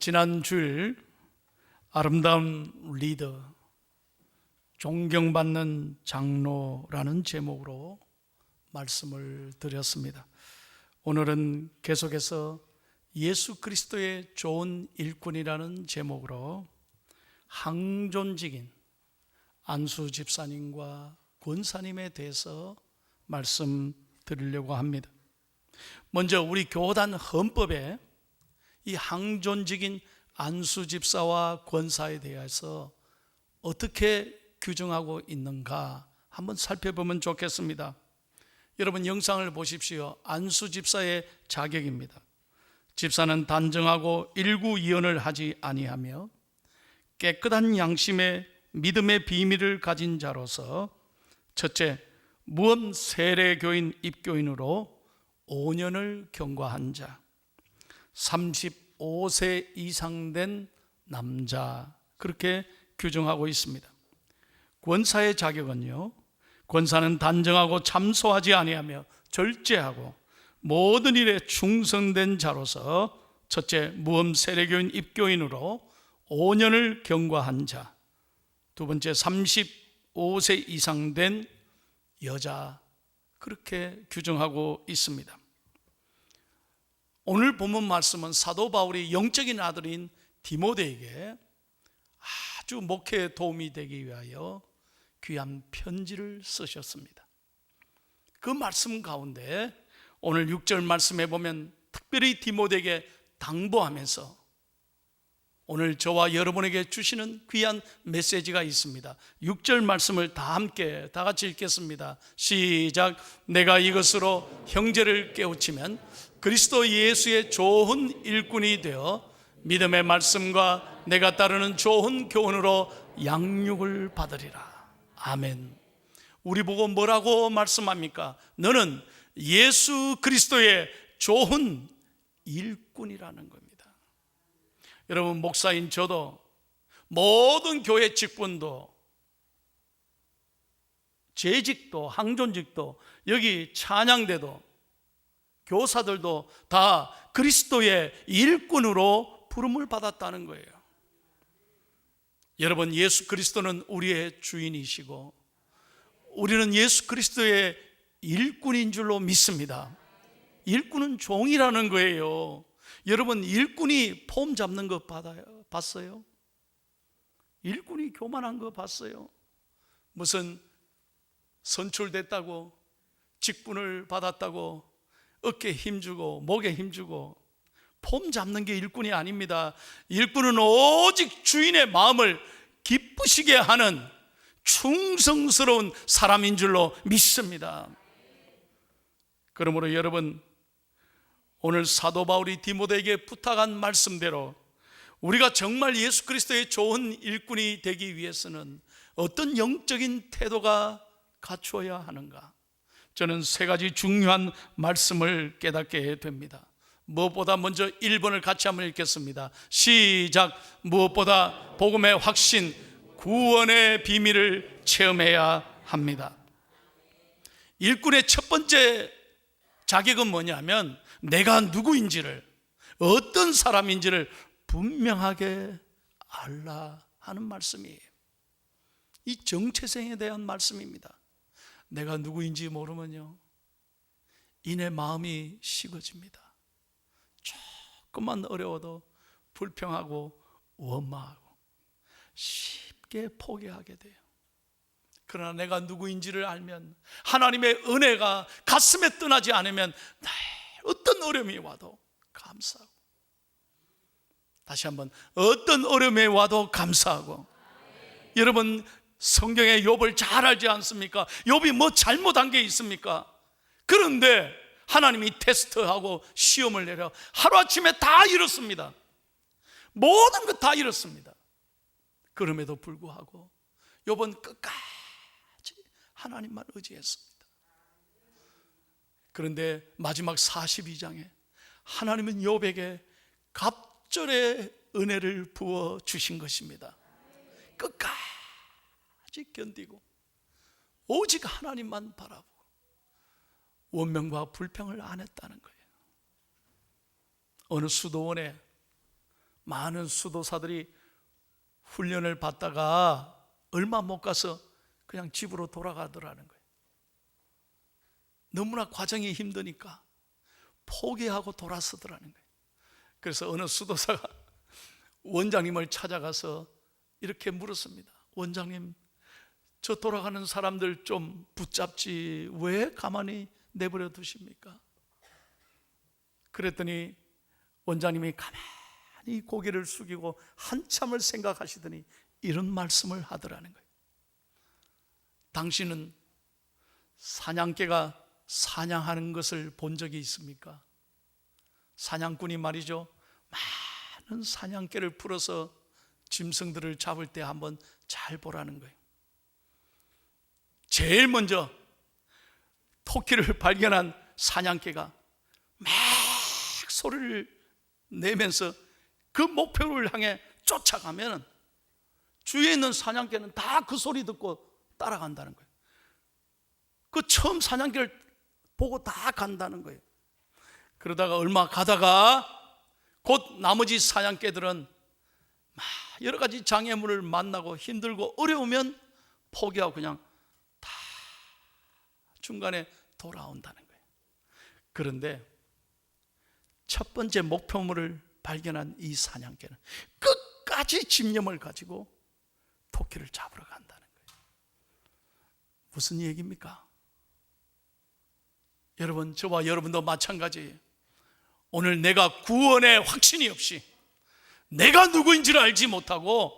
지난 주일 아름다운 리더, 존경받는 장로라는 제목으로 말씀을 드렸습니다. 오늘은 계속해서 예수 그리스도의 좋은 일꾼이라는 제목으로 항존직인 안수 집사님과 권사님에 대해서 말씀드리려고 합니다. 먼저 우리 교단 헌법에 이 항존직인 안수 집사와 권사에 대해서 어떻게 규정하고 있는가 한번 살펴보면 좋겠습니다. 여러분 영상을 보십시오. 안수 집사의 자격입니다. 집사는 단정하고 일구이언을 하지 아니하며 깨끗한 양심의 믿음의 비밀을 가진 자로서 첫째, 무언 세례교인 입교인으로 5년을 경과한 자, 35세 이상 된 남자, 그렇게 규정하고 있습니다. 권사의 자격은요, 권사는 단정하고 참소하지 아니하며 절제하고 모든 일에 충성된 자로서 첫째, 무언 세례교인 입교인으로 5년을 경과한 자, 두 번째, 35세 이상 된 여자, 그렇게 규정하고 있습니다. 오늘 본문 말씀은 사도 바울이 영적인 아들인 디모데에게 아주 목회에 도움이 되기 위하여 귀한 편지를 쓰셨습니다. 그 말씀 가운데 오늘 6절 말씀에 보면 특별히 디모데에게 당부하면서 오늘 저와 여러분에게 주시는 귀한 메시지가 있습니다. 6절 말씀을 다 함께 다 같이 읽겠습니다. 시작. 내가 이것으로 형제를 깨우치면 그리스도 예수의 좋은 일꾼이 되어 믿음의 말씀과 내가 따르는 좋은 교훈으로 양육을 받으리라. 아멘. 우리 보고 뭐라고 말씀합니까? 너는 예수 그리스도의 좋은 일꾼이라는 겁니다. 여러분, 목사인 저도 모든 교회 직분도 재직도 항존직도 여기 찬양대도 교사들도 다 그리스도의 일꾼으로 부름을 받았다는 거예요. 여러분, 예수 그리스도는 우리의 주인이시고 우리는 예수 그리스도의 일꾼인 줄로 믿습니다. 일꾼은 종이라는 거예요. 여러분, 일꾼이 폼 잡는 거 봤어요? 일꾼이 교만한 거 봤어요? 무슨 선출됐다고 직분을 받았다고 어깨에 힘주고 목에 힘주고 폼 잡는 게 일꾼이 아닙니다. 일꾼은 오직 주인의 마음을 기쁘시게 하는 충성스러운 사람인 줄로 믿습니다. 그러므로 여러분, 오늘 사도 바울이 디모데에게 부탁한 말씀대로 우리가 정말 예수 그리스도의 좋은 일꾼이 되기 위해서는 어떤 영적인 태도가 갖추어야 하는가? 저는 세 가지 중요한 말씀을 깨닫게 됩니다. 무엇보다 먼저 1번을 같이 한번 읽겠습니다. 시작. 무엇보다 복음의 확신, 구원의 비밀을 체험해야 합니다. 일꾼의 첫 번째 자격은 뭐냐면 내가 누구인지를, 어떤 사람인지를 분명하게 알라 하는 말씀이에요. 이 정체성에 대한 말씀입니다. 내가 누구인지 모르면요, 이내 마음이 식어집니다. 조금만 어려워도 불평하고 원망하고 쉽게 포기하게 돼요. 그러나 내가 누구인지를 알면, 하나님의 은혜가 가슴에 떠나지 않으면 어떤 어려움이 와도 감사하고, 다시 한번 어떤 어려움이 와도 감사하고. 여러분, 성경의 욥을 잘 알지 않습니까? 욥이 뭐 잘못한 게 있습니까? 그런데 하나님이 테스트하고 시험을 내려 하루아침에 다 잃었습니다. 모든 것 다 잃었습니다. 그럼에도 불구하고 욥은 끝까지 하나님만 의지했습니다. 그런데 마지막 42장에 하나님은 욥에게 갑절의 은혜를 부어 주신 것입니다. 끝까지 견디고 오직 하나님만 바라보고 원명과 불평을 안 했다는 거예요. 어느 수도원에 많은 수도사들이 훈련을 받다가 얼마 못 가서 그냥 집으로 돌아가더라는 거예요. 너무나 과정이 힘드니까 포기하고 돌아서더라는 거예요. 그래서 어느 수도사가 원장님을 찾아가서 이렇게 물었습니다. 원장님, 저 돌아가는 사람들 좀 붙잡지 왜 가만히 내버려 두십니까? 그랬더니 원장님이 가만히 고개를 숙이고 한참을 생각하시더니 이런 말씀을 하더라는 거예요. 당신은 사냥개가 사냥하는 것을 본 적이 있습니까? 사냥꾼이 말이죠, 많은 사냥개를 풀어서 짐승들을 잡을 때 한번 잘 보라는 거예요. 제일 먼저 토끼를 발견한 사냥개가 막 소리를 내면서 그 목표를 향해 쫓아가면 주위에 있는 사냥개는 다 그 소리 듣고 따라간다는 거예요. 그 처음 사냥개를 보고 다 간다는 거예요. 그러다가 얼마 가다가 곧 나머지 사냥개들은 막 여러 가지 장애물을 만나고 힘들고 어려우면 포기하고 그냥 다 중간에 돌아온다는 거예요. 그런데 첫 번째 목표물을 발견한 이 사냥개는 끝까지 집념을 가지고 토끼를 잡으러 간다는 거예요. 무슨 얘기입니까? 여러분, 저와 여러분도 마찬가지예요. 오늘 내가 구원의 확신이 없이 내가 누구인지를 알지 못하고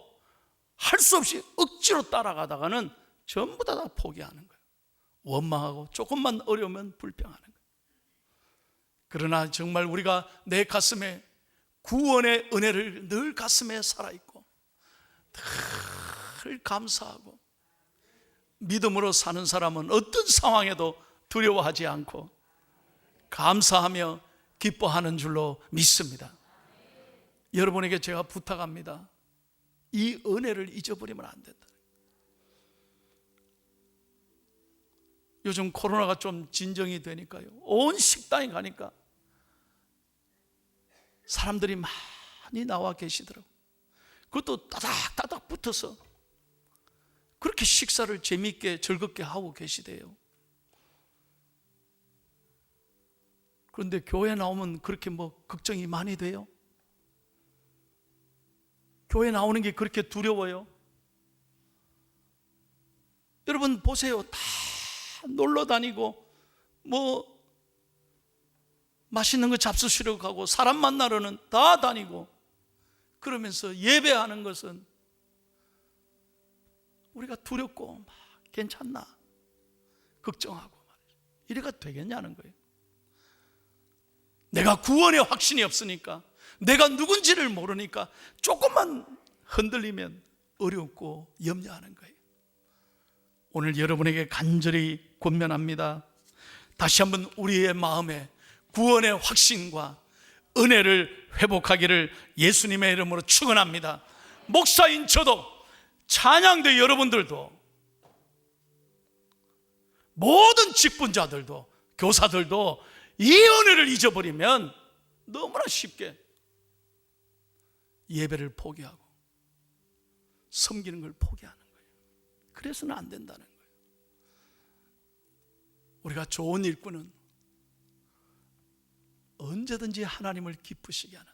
할 수 없이 억지로 따라가다가는 전부 다 포기하는 거예요. 원망하고 조금만 어려우면 불평하는 거예요. 그러나 정말 우리가 내 가슴에 구원의 은혜를 늘 가슴에 살아있고 늘 감사하고 믿음으로 사는 사람은 어떤 상황에도 두려워하지 않고 감사하며 기뻐하는 줄로 믿습니다. 여러분에게 제가 부탁합니다. 이 은혜를 잊어버리면 안 된다. 요즘 코로나가 좀 진정이 되니까요, 온 식당에 가니까 사람들이 많이 나와 계시더라고요. 그것도 따닥따닥 붙어서 그렇게 식사를 재미있게 즐겁게 하고 계시대요. 그런데 교회 나오면 그렇게 걱정이 많이 돼요? 교회 나오는 게 그렇게 두려워요? 여러분 보세요. 다 놀러 다니고 맛있는 거 잡수시러 가고 사람 만나러는 다 다니고 그러면서 예배하는 것은 우리가 두렵고 막 괜찮나 걱정하고 이래가 되겠냐는 거예요. 내가 구원의 확신이 없으니까, 내가 누군지를 모르니까 조금만 흔들리면 어렵고 염려하는 거예요. 오늘 여러분에게 간절히 권면합니다. 다시 한번 우리의 마음에 구원의 확신과 은혜를 회복하기를 예수님의 이름으로 축원합니다. 목사인 저도, 찬양대 여러분들도, 모든 직분자들도, 교사들도 이 은혜를 잊어버리면 너무나 쉽게 예배를 포기하고 섬기는 걸 포기하는 거예요. 그래서는 안 된다는 거예요. 우리가 좋은 일꾼은 언제든지 하나님을 기쁘시게 하는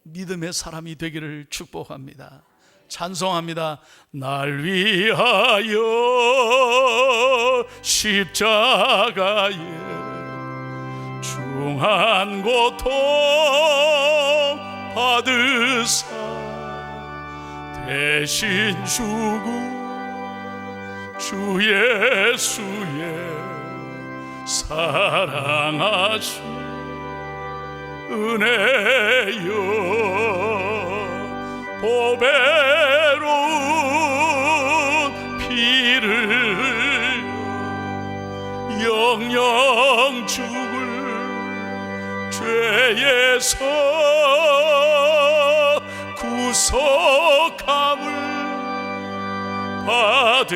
믿음의 사람이 되기를 축복합니다. 찬송합니다. 날 위하여 십자가에 중한 고통 받으사 대신 죽은 주 예수의 사랑하신 은혜여 보배로운 피를 흘려 영영 죽을 죄에서 구속함을 받은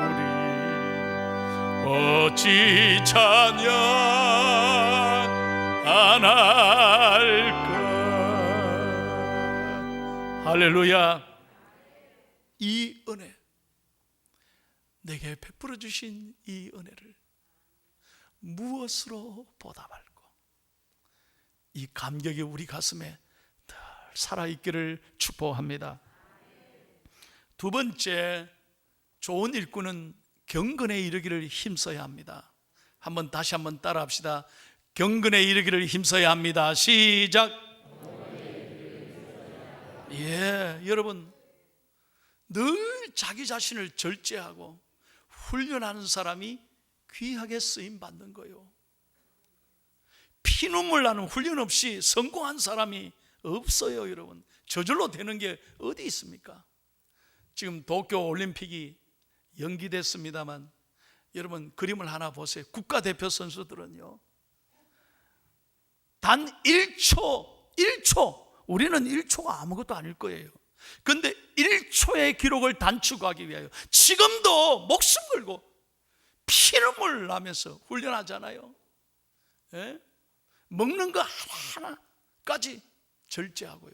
우리 어찌 찬양 안 할까. 할렐루야. 이 은혜, 내게 베풀어 주신 이 은혜를 무엇으로 보답할꼬? 이 감격이 우리 가슴에 늘 살아있기를 축복합니다. 두 번째, 좋은 일꾼은 경건에 이르기를 힘써야 합니다. 다시 한번 따라합시다. 경건에 이르기를 힘써야 합니다. 시작. 여러분, 늘 자기 자신을 절제하고 훈련하는 사람이 귀하게 쓰임 받는 거예요. 피눈물 나는 훈련 없이 성공한 사람이 없어요. 여러분, 저절로 되는 게 어디 있습니까? 지금 도쿄 올림픽이 연기됐습니다만 여러분, 그림을 하나 보세요. 국가대표 선수들은요, 단 1초, 우리는 1초가 아무것도 아닐 거예요. 그런데 1초의 기록을 단축하기 위하여 지금도 목숨 걸고 피눈물 나면서 훈련하잖아요. 먹는 거 하나하나까지 절제하고요.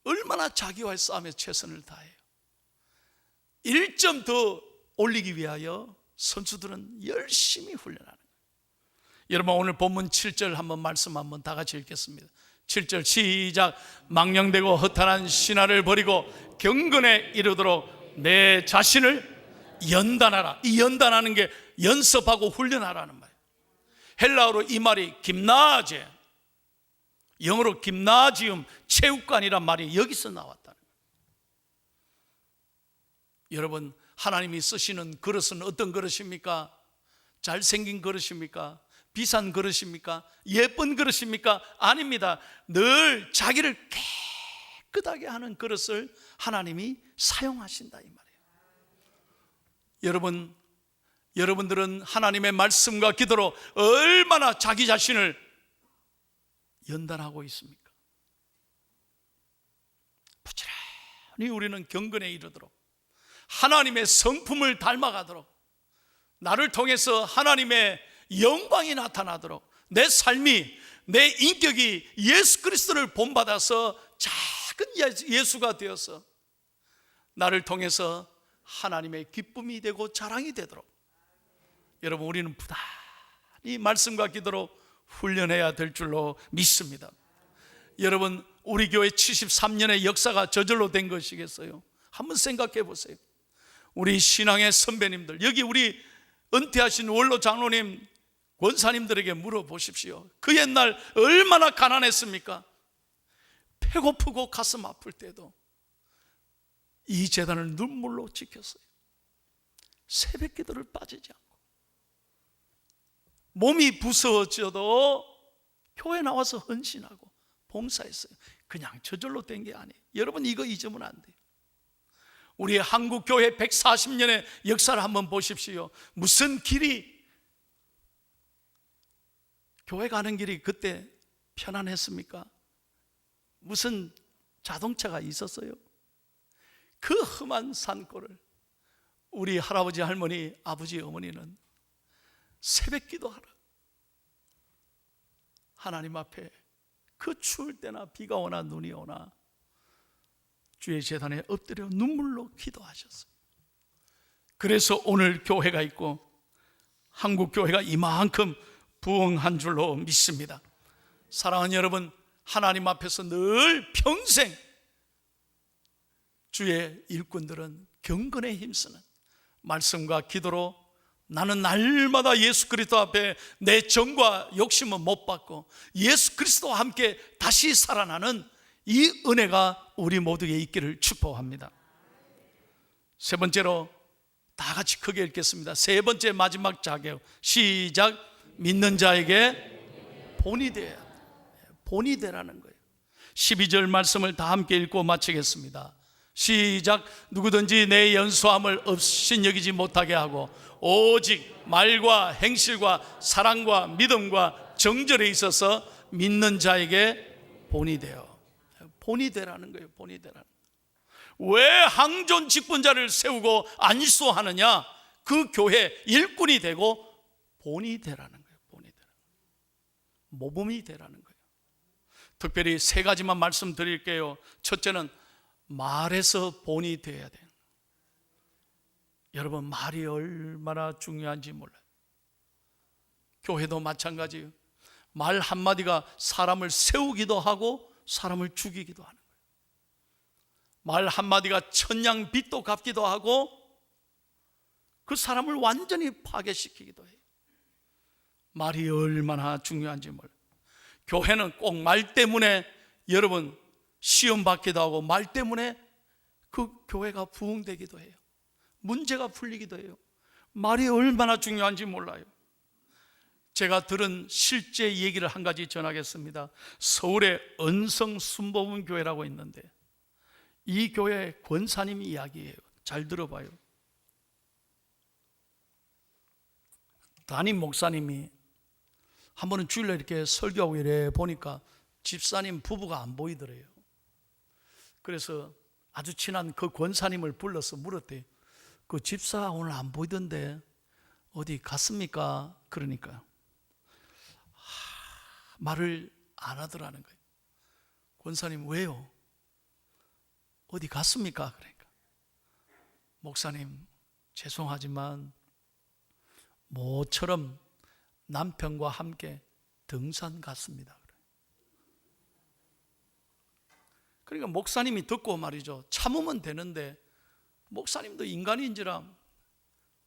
얼마나 자기와의 싸움에 최선을 다해요. 1점 더 올리기 위하여 선수들은 열심히 훈련하는 거예요. 여러분, 오늘 본문 7절 말씀 한번 다 같이 읽겠습니다. 7절 시작. 망령되고 허탄한 신화를 버리고 경건에 이르도록 내 자신을 연단하라. 이 연단하는 게 연습하고 훈련하라는 말이에요. 헬라어로 이 말이 김나제, 영어로 김나지움, 체육관이란 말이 여기서 나왔다는 거예요. 여러분, 하나님이 쓰시는 그릇은 어떤 그릇입니까? 잘생긴 그릇입니까? 비싼 그릇입니까? 예쁜 그릇입니까? 아닙니다. 늘 자기를 깨끗하게 하는 그릇을 하나님이 사용하신다 이 말이에요. 여러분들은 하나님의 말씀과 기도로 얼마나 자기 자신을 연단하고 있습니까? 부지런히 우리는 경건에 이르도록, 하나님의 성품을 닮아가도록, 나를 통해서 하나님의 영광이 나타나도록, 내 삶이, 내 인격이 예수 그리스도를 본받아서 작은 예수가 되어서 나를 통해서 하나님의 기쁨이 되고 자랑이 되도록, 여러분, 우리는 부단히 말씀과 기도로 훈련해야 될 줄로 믿습니다. 여러분, 우리 교회 73년의 역사가 저절로 된 것이겠어요? 한번 생각해 보세요. 우리 신앙의 선배님들, 여기 우리 은퇴하신 원로 장로님, 권사님들에게 물어보십시오. 그 옛날 얼마나 가난했습니까? 배고프고 가슴 아플 때도 이 재단을 눈물로 지켰어요. 새벽 기도를 빠지지 않고, 몸이 부서져도 교회 나와서 헌신하고 봉사했어요. 그냥 저절로 된 게 아니에요. 여러분, 이거 잊으면 안 돼요. 우리 한국교회 140년의 역사를 한번 보십시오. 무슨 길이, 교회 가는 길이 그때 편안했습니까? 무슨 자동차가 있었어요? 그 험한 산골을 우리 할아버지, 할머니, 아버지, 어머니는 새벽 기도하라, 하나님 앞에 그 추울 때나 비가 오나 눈이 오나 주의 제단에 엎드려 눈물로 기도하셨어요. 그래서 오늘 교회가 있고 한국 교회가 이만큼 부흥한 줄로 믿습니다. 사랑하는 여러분, 하나님 앞에서 늘 평생 주의 일꾼들은 경건에 힘쓰는 말씀과 기도로, 나는 날마다 예수 그리스도 앞에 내 정과 욕심은 못 받고 예수 그리스도와 함께 다시 살아나는 이 은혜가 우리 모두에게 있기를 축복합니다. 세 번째로 다 같이 크게 읽겠습니다. 세 번째 마지막 자격, 시작. 믿는 자에게 본이 되어야 합니다. 본이 되라는 거예요. 12절 말씀을 다 함께 읽고 마치겠습니다. 시작. 누구든지 내 연소함을 없인 여기지 못하게 하고 오직 말과 행실과 사랑과 믿음과 정절에 있어서 믿는 자에게 본이 되어, 본이 되라는 거예요. 본이 되라는 거예요. 왜 항존 직분자를 세우고 안수하느냐? 그 교회 일꾼이 되고 본이 되라는 거예요. 본이 되라는 거예요. 모범이 되라는 거예요. 특별히 세 가지만 말씀드릴게요. 첫째는 말에서 본이 되어야 돼요. 여러분, 말이 얼마나 중요한지 몰라요. 교회도 마찬가지예요. 말 한마디가 사람을 세우기도 하고 사람을 죽이기도 하는 거예요. 말 한마디가 천냥빚도 갚기도 하고 그 사람을 완전히 파괴시키기도 해요. 말이 얼마나 중요한지 몰라요. 교회는 꼭 말 때문에 여러분 시험 받기도 하고 말 때문에 그 교회가 부흥되기도 해요. 문제가 풀리기도 해요. 말이 얼마나 중요한지 몰라요. 제가 들은 실제 얘기를 한 가지 전하겠습니다. 서울에 은성 순복음 교회라고 있는데 이 교회 권사님이 이야기해요. 잘 들어봐요. 담임 목사님이 한 번은 주일날 이렇게 설교하고 이래 보니까 집사님 부부가 안 보이더래요. 그래서 아주 친한 그 권사님을 불러서 물었대요. 그 집사 오늘 안 보이던데 어디 갔습니까? 그러니까 말을 안 하더라는 거예요. 권사님 왜요? 어디 갔습니까? 그러니까 목사님 죄송하지만 모처럼 남편과 함께 등산 갔습니다. 그러니까 목사님이 듣고 말이죠. 참으면 되는데 목사님도 인간인지라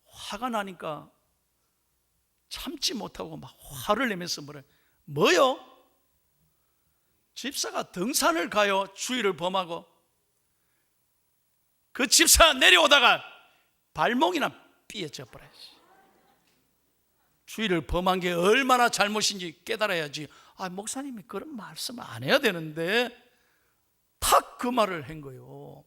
화가 나니까 참지 못하고 막 화를 내면서 뭐요? 집사가 등산을 가요. 주의를 범하고 그 집사 내려오다가 발목이나 삐어져 버려야지. 주의를 범한 게 얼마나 잘못인지 깨달아야지. 목사님이 그런 말씀 안 해야 되는데 탁 그 말을 한 거예요.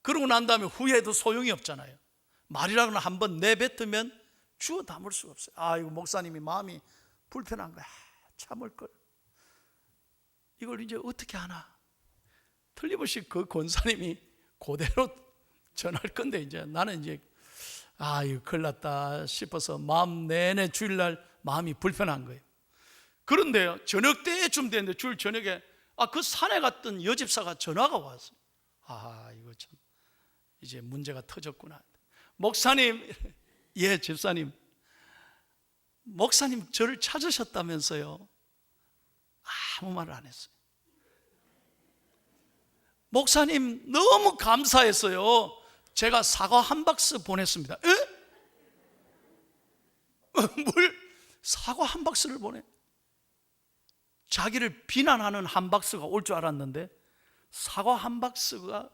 그러고 난 다음에 후회해도 소용이 없잖아요. 말이라고는 한번 내뱉으면 주워 담을 수가 없어요. 이거 목사님이 마음이 불편한 거야. 참을 걸. 이걸 이제 어떻게 하나. 틀림없이 그 권사님이 그대로 전할 건데 이제 나는 이제 이거 큰일 났다 싶어서 마음 내내 주일날 마음이 불편한 거예요. 그런데요, 저녁 때쯤 됐는데 주일 저녁에 그 산에 갔던 여집사가 전화가 왔어요. 이거 참 이제 문제가 터졌구나. 목사님, 예 집사님, 목사님 저를 찾으셨다면서요. 아무 말을 안 했어요. 목사님 너무 감사했어요. 제가 사과 한 박스 보냈습니다. 에? 뭘 사과 한 박스를 보내? 자기를 비난하는 한 박스가 올 줄 알았는데 사과 한 박스가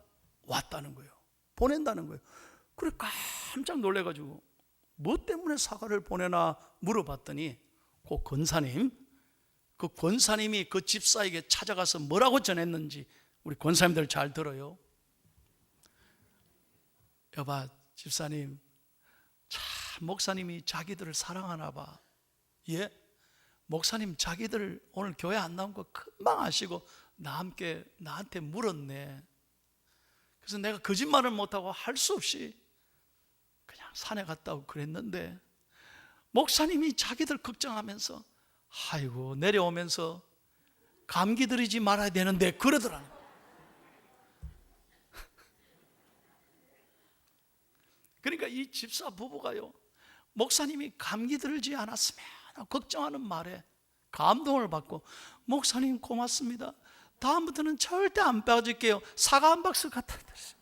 왔다는 거예요. 보낸다는 거예요. 그래 깜짝 놀래가지고 뭐 때문에 사과를 보내나 물어봤더니 그 권사님이 그 집사에게 찾아가서 뭐라고 전했는지 우리 권사님들 잘 들어요. 여봐 집사님, 참 목사님이 자기들을 사랑하나 봐. 예? 목사님 자기들 오늘 교회 안 나온 거 금방 아시고 나한테 물었네. 그래서 내가 거짓말을 못하고 할 수 없이 그냥 산에 갔다 오고 그랬는데 목사님이 자기들 걱정하면서 내려오면서 감기 들이지 말아야 되는데 그러더라고요. 그러니까 이 집사 부부가요, 목사님이 감기 들지 않았으면 걱정하는 말에 감동을 받고 목사님 고맙습니다. 다음부터는 절대 안 빠질게요. 사과 한 박스 갖다 드렸어요.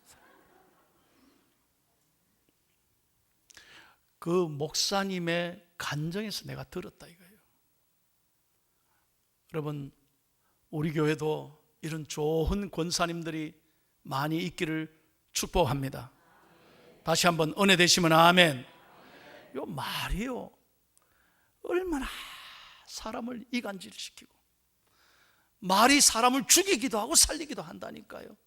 그 목사님의 간정에서 내가 들었다 이거예요. 여러분, 우리 교회도 이런 좋은 권사님들이 많이 있기를 축복합니다. 다시 한번 은혜 되시면 아멘. 요 말이요, 얼마나 사람을 이간질 시키고 말이 사람을 죽이기도 하고 살리기도 한다니까요.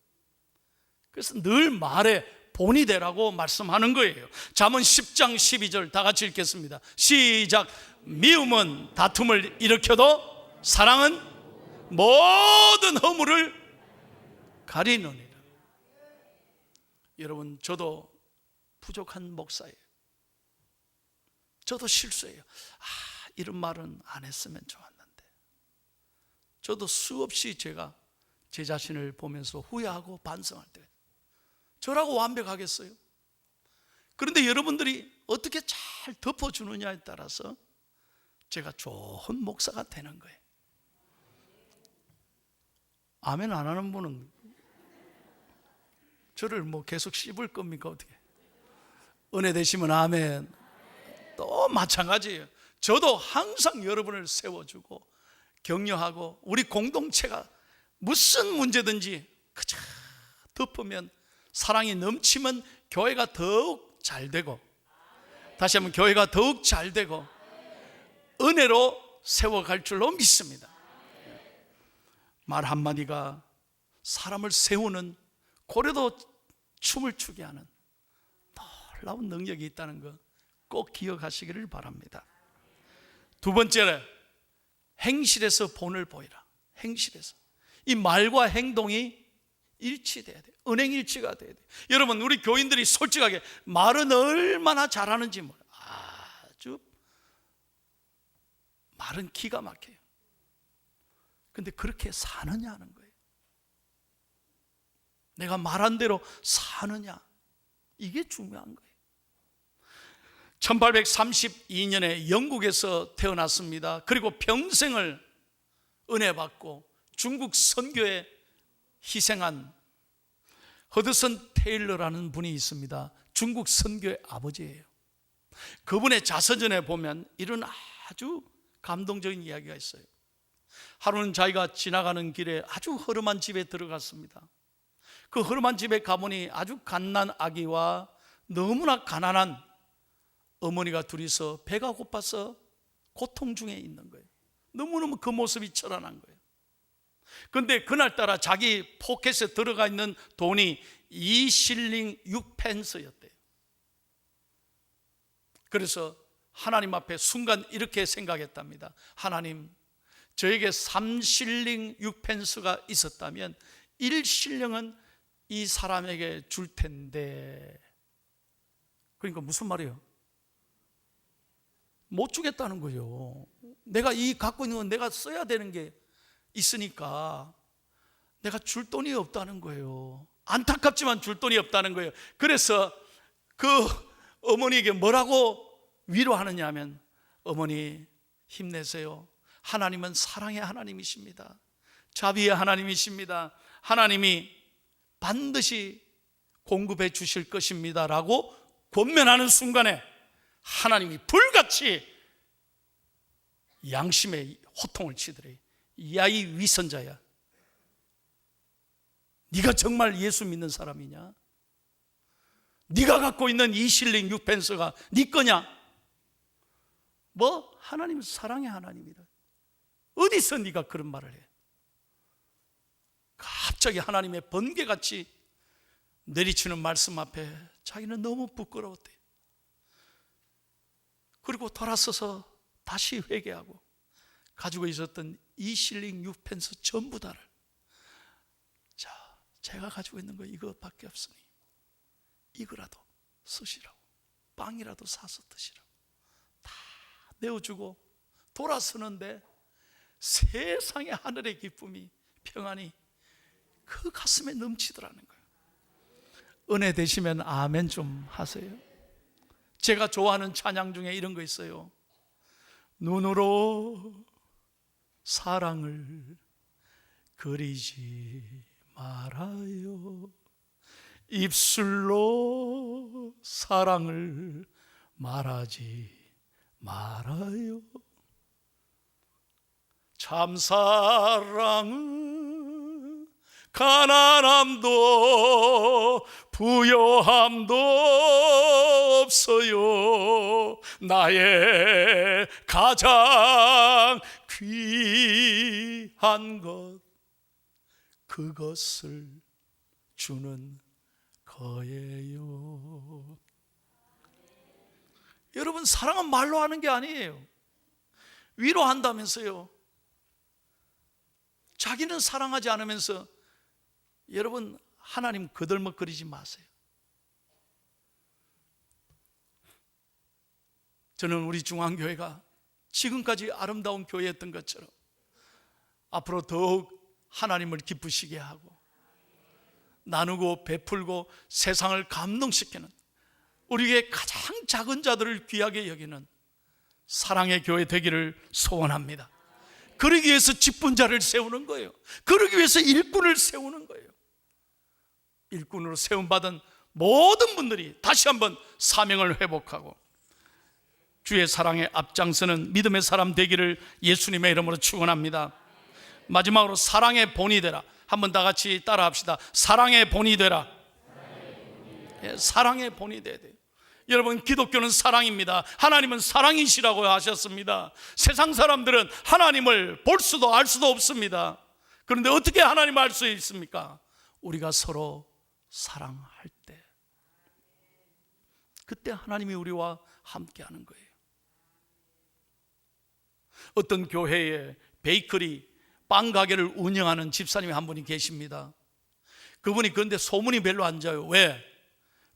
그래서 늘 말에 본이 되라고 말씀하는 거예요. 잠언 10장 12절 다 같이 읽겠습니다. 시작. 미움은 다툼을 일으켜도 사랑은 모든 허물을 가리느니라. 여러분, 저도 부족한 목사예요. 저도 실수해요. 이런 말은 안 했으면 좋았는데. 저도 수없이 제가 제 자신을 보면서 후회하고 반성할 때가 있어요. 저라고 완벽하겠어요? 그런데 여러분들이 어떻게 잘 덮어주느냐에 따라서 제가 좋은 목사가 되는 거예요. 아멘 안 하는 분은 저를 뭐 계속 씹을 겁니까? 어떻게? 은혜 되시면 아멘. 또 마찬가지예요. 저도 항상 여러분을 세워주고 격려하고 우리 공동체가 무슨 문제든지 그저 덮으면, 사랑이 넘치면 교회가 더욱 잘 되고, 다시 한번 교회가 더욱 잘 되고 은혜로 세워갈 줄로 믿습니다. 말 한마디가 사람을 세우는, 고래도 춤을 추게 하는 놀라운 능력이 있다는 거 꼭 기억하시기를 바랍니다. 두 번째로, 행실에서 본을 보이라. 행실에서. 이 말과 행동이 일치돼야 돼요. 은행일치가 돼야 돼요. 여러분, 우리 교인들이 솔직하게 말은 얼마나 잘하는지 몰라요. 아주 말은 기가 막혀요. 근데 그렇게 사느냐 하는 거예요. 내가 말한 대로 사느냐, 이게 중요한 거예요. 1832년에 영국에서 태어났습니다. 그리고 평생을 은혜 받고 중국 선교에 희생한 허드슨 테일러라는 분이 있습니다. 중국 선교의 아버지예요. 그분의 자서전에 보면 이런 아주 감동적인 이야기가 있어요. 하루는 자기가 지나가는 길에 아주 허름한 집에 들어갔습니다. 그 허름한 집에 가보니 아주 갓난 아기와 너무나 가난한 어머니가 둘이서 배가 고파서 고통 중에 있는 거예요. 너무너무 그 모습이 처란한 거예요. 그런데 그날따라 자기 포켓에 들어가 있는 돈이 2실링 6펜스였대요. 그래서 하나님 앞에 순간 이렇게 생각했답니다. 하나님, 저에게 3실링 6펜스가 있었다면 1실링은 이 사람에게 줄 텐데. 그러니까 무슨 말이에요? 못 주겠다는 거예요. 내가 이 갖고 있는 건 내가 써야 되는 게 있으니까 내가 줄 돈이 없다는 거예요. 안타깝지만 줄 돈이 없다는 거예요. 그래서 그 어머니에게 뭐라고 위로하느냐 하면, 어머니 힘내세요. 하나님은 사랑의 하나님이십니다. 자비의 하나님이십니다. 하나님이 반드시 공급해 주실 것입니다 라고 권면하는 순간에 하나님이 불같이 양심의 호통을 치더래. 야, 이 위선자야, 네가 정말 예수 믿는 사람이냐? 네가 갖고 있는 2실링 6펜스가 네 거냐? 뭐? 하나님은 사랑의 하나님이다. 어디서 네가 그런 말을 해? 갑자기 하나님의 번개같이 내리치는 말씀 앞에 자기는 너무 부끄러웠대. 그리고 돌아서서 다시 회개하고 가지고 있었던 2실링 6펜스 전부 다를, 자, 제가 가지고 있는 거 이것밖에 없으니 이거라도 쓰시라고, 빵이라도 사서 드시라고 다 내어주고 돌아서는데 세상의 하늘의 기쁨이, 평안이 그 가슴에 넘치더라는 거예요. 은혜 되시면 아멘 좀 하세요. 제가 좋아하는 찬양 중에 이런 거 있어요. 눈으로 사랑을 그리지 말아요, 입술로 사랑을 말하지 말아요. 참 사랑은 가난함도 부요함도 없어요. 나의 가장 귀한 것, 그것을 주는 거예요. 여러분, 사랑은 말로 하는 게 아니에요. 위로한다면서요. 자기는 사랑하지 않으면서 여러분, 하나님 거들먹거리지 마세요. 저는 우리 중앙교회가 지금까지 아름다운 교회였던 것처럼 앞으로 더욱 하나님을 기쁘시게 하고 나누고 베풀고 세상을 감동시키는, 우리에게 가장 작은 자들을 귀하게 여기는 사랑의 교회 되기를 소원합니다. 그러기 위해서 직분자를 세우는 거예요. 그러기 위해서 일꾼을 세우는 거예요. 일꾼으로 세움받은 모든 분들이 다시 한번 사명을 회복하고 주의 사랑에 앞장서는 믿음의 사람 되기를 예수님의 이름으로 축원합니다. 마지막으로 사랑의 본이 되라. 한번 다 같이 따라합시다. 사랑의 본이 되라. 사랑의 본이 돼야 돼요. 여러분, 기독교는 사랑입니다. 하나님은 사랑이시라고 하셨습니다. 세상 사람들은 하나님을 볼 수도 알 수도 없습니다. 그런데 어떻게 하나님을 알 수 있습니까? 우리가 서로 사랑할 때, 그때 하나님이 우리와 함께 하는 거예요. 어떤 교회에 베이커리, 빵 가게를 운영하는 집사님이 한 분이 계십니다. 그분이 그런데 소문이 별로 안 자요. 왜?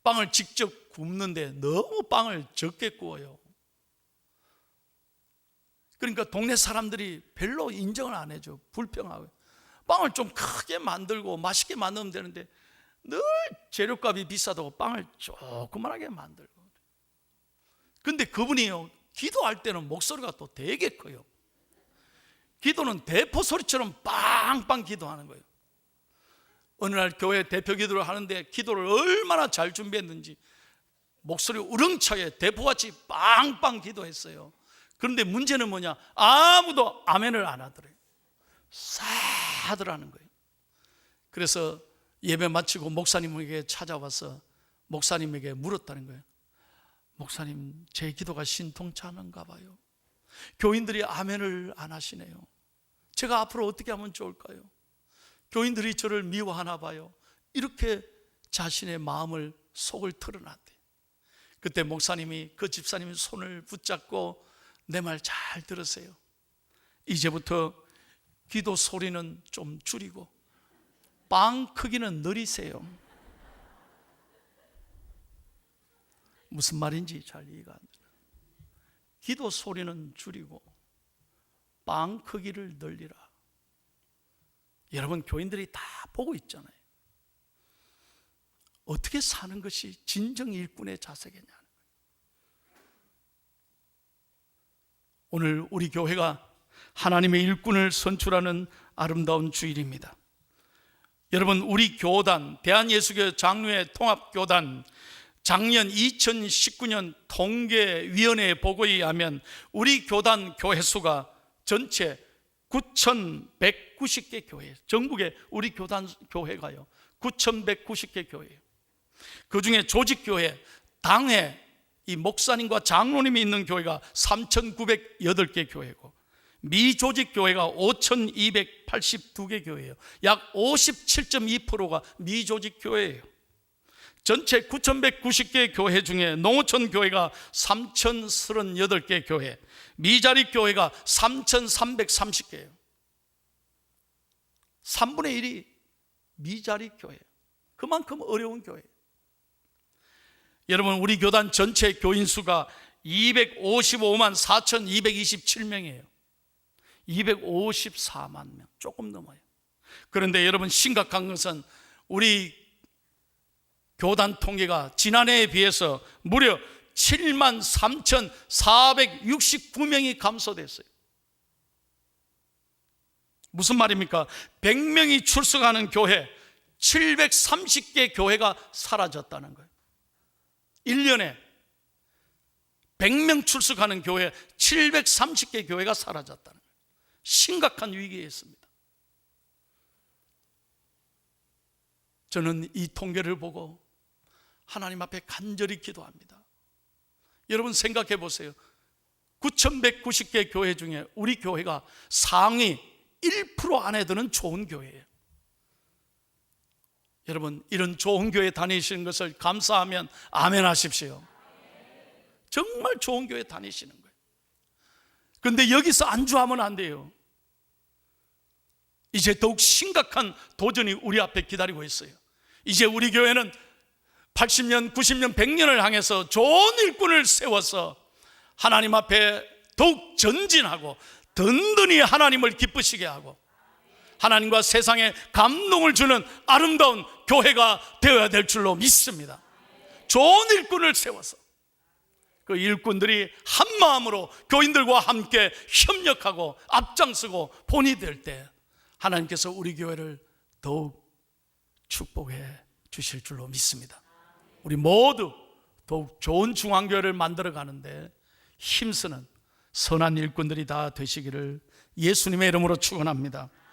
빵을 직접 굽는데 너무 빵을 적게 구워요. 그러니까 동네 사람들이 별로 인정을 안 해줘. 불평하고. 빵을 좀 크게 만들고 맛있게 만들면 되는데 늘 재료값이 비싸다고 빵을 조그만하게 만들고. 근데 그분이요, 기도할 때는 목소리가 또 되게 커요. 기도는 대포 소리처럼 빵빵 기도하는 거예요. 어느 날 교회 대표 기도를 하는데 기도를 얼마나 잘 준비했는지 목소리 우렁차게 대포같이 빵빵 기도했어요. 그런데 문제는 뭐냐? 아무도 아멘을 안 하더래요. 싸들하는 거예요. 그래서 예배 마치고 목사님에게 찾아와서 목사님에게 물었다는 거예요. 목사님, 제 기도가 신통치 않은가 봐요. 교인들이 아멘을 안 하시네요. 제가 앞으로 어떻게 하면 좋을까요? 교인들이 저를 미워하나 봐요. 이렇게 자신의 마음을, 속을 털어놨대요. 그때 목사님이, 그 집사님이 손을 붙잡고 내 말 잘 들으세요. 이제부터 기도 소리는 좀 줄이고 빵 크기는 늘리세요. 무슨 말인지 잘 이해가 안 돼요. 기도 소리는 줄이고 빵 크기를 늘리라. 여러분, 교인들이 다 보고 있잖아요. 어떻게 사는 것이 진정 일꾼의 자세겠냐는 거예요. 오늘 우리 교회가 하나님의 일꾼을 선출하는 아름다운 주일입니다. 여러분, 우리 교단, 대한예수교 장로회 통합교단 작년 2019년 통계위원회 보고에 의하면 우리 교단 교회 수가 전체 9,190개 교회, 전국에 우리 교단 교회가요 9,190개 교회예요. 그 중에 조직교회, 당회, 이 목사님과 장로님이 있는 교회가 3,908개 교회고, 미조직교회가 5,282개 교회예요. 약 57.2%가 미조직교회예요. 전체 9,190개 교회 중에 농어촌 교회가 3,038개 교회, 미자립 교회가 3,330개예요. 3분의 1이 미자립 교회예요. 그만큼 어려운 교회예요. 여러분, 우리 교단 전체 교인 수가 255만 4,227명이에요. 254만 명, 조금 넘어요. 그런데 여러분, 심각한 것은 우리 교단 통계가 지난해에 비해서 무려 7만 3,469명이 감소됐어요. 무슨 말입니까? 100명이 출석하는 교회 730개 교회가 사라졌다는 거예요. 1년에 100명 출석하는 교회 730개 교회가 사라졌다는 거예요. 심각한 위기에 있습니다. 저는 이 통계를 보고 하나님 앞에 간절히 기도합니다. 여러분, 생각해 보세요. 9,190개 교회 중에 우리 교회가 상위 1% 안에 드는 좋은 교회예요. 여러분, 이런 좋은 교회 다니시는 것을 감사하면 아멘 하십시오. 정말 좋은 교회 다니시는 거예요. 그런데 여기서 안주하면 안 돼요. 이제 더욱 심각한 도전이 우리 앞에 기다리고 있어요. 이제 우리 교회는 80년, 90년, 100년을 향해서 좋은 일꾼을 세워서 하나님 앞에 더욱 전진하고 든든히 하나님을 기쁘시게 하고 하나님과 세상에 감동을 주는 아름다운 교회가 되어야 될 줄로 믿습니다. 좋은 일꾼을 세워서 그 일꾼들이 한 마음으로 교인들과 함께 협력하고 앞장서고 본이 될 때 하나님께서 우리 교회를 더욱 축복해 주실 줄로 믿습니다. 우리 모두 더욱 좋은 중앙교회를 만들어 가는데 힘쓰는 선한 일꾼들이 다 되시기를 예수님의 이름으로 축원합니다.